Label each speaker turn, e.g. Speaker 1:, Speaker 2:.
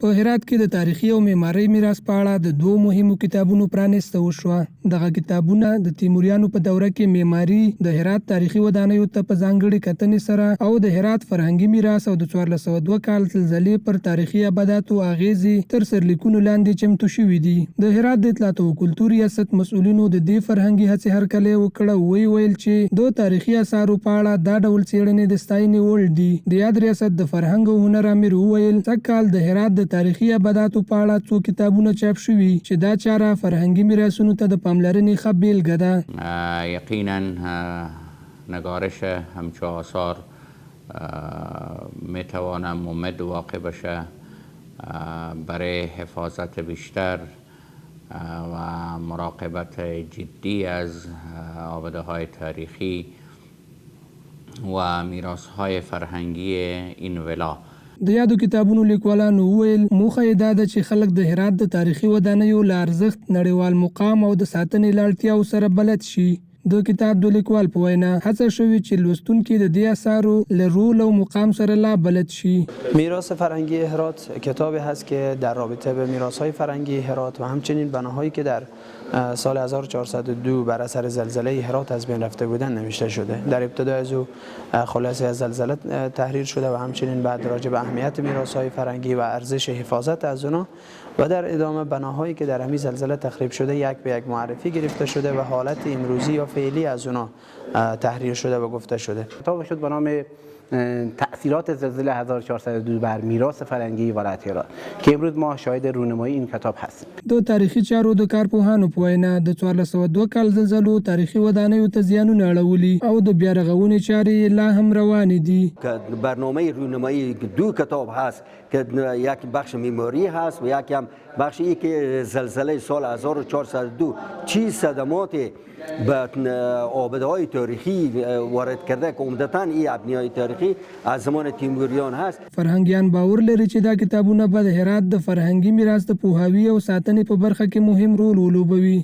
Speaker 1: په هرات کې د تاریخي او معماري میراث په اړه د دوه مهمو کتابونو پرانیسته وشوه. دغه کتابونه د تیموریانو په دوره کې معماري د هرات تاریخي ودانیو ته په ځانګړي کتنې سره او د هرات فرهنګي میراث او د 1402 کال زلزلې پر تاریخي ابداتو اغیزې تر سرلیکونو لاندې چمتو شوي دي. د هرات د اطلاعات او کلتور ریاست مسؤلینو د دې فرهنګي هڅې هرکلی وکړه. ویل چې د تاریخي اثارو په اړه دا ډول څېړنې د ستاینې وړ دي. د یاد ریاست د فرهنګ او هنر امیر وویل سږکال د هرات د تاریخي ابداتو په اړه څو کتابونه چاپ شوي چې دا چاره فرهنګي میراثونو ته د پاملرنې ښه بیلګه ده.
Speaker 2: یقینا نگارش همچو آثار میتوانم ممد واقع بشه برای حفاظت بیشتر و مراقبت جدی از آباده های تاریخی و میراث های فرهنگی این ولا.
Speaker 1: د یادو کتابونو لیکوالانو وویل موخه یې دا ده چې خلک د هرات د تاریخي ودانیو له ارزښت، نړیوال مقام او د ساتنې له اړتیاو سره بلد شي. د کتاب د لیکوال په وینا هڅه شوې چې لوستونکي د دې اثارو له رول او مقام سره لا بلد شي.
Speaker 3: میراث فرهنگی هرات کتابی هست که در رابطه به میراث‌های فرهنگی هرات و همچنین بناهایی که در سال 1402 بر اثر زلزله هرات از بین رفته بودند نوشته شده. در ابتدا از او خلاصه از زلزله تحریر شده و همچنین بعد راجع به اهمیت میراث‌های فرهنگی و ارزش حفاظت از آنها و در ادامه بناهایی که در همین زلزله تخریب شده یک به یک معرفی گرفته شده و حالت امروزی یا فعلی از اونها تحریر شده و گفته شده.
Speaker 4: کتاب شد به نام تأثیرات زلزله 1402 بر میراث فرهنگی ولایت هرات که امروز ما شاهد رونمایی این کتاب هستیم.
Speaker 1: د تاریخي چارو د کارپوهانو په وینا د 1402 کال زلزلو تاریخي ودانیو ته زیانونه اړولي او د بیا رغونې چارې لا هم روانې دي.
Speaker 5: برنامه رونمایی دو کتاب هست که یک بخش معماری هست و یک هم بخشی که زلزله سال 1402 چی صدمات به آباده های تاریخی وارد کرده که عمدتاً این ابنیای تاریخی از زمان تیموریان هست.
Speaker 1: فرهنګیان باور لري چې دا کتابونه به د هرات د فرهنګي میراث د پوهاوي او ساتنې په برخه کې مهم رول ولوبوي.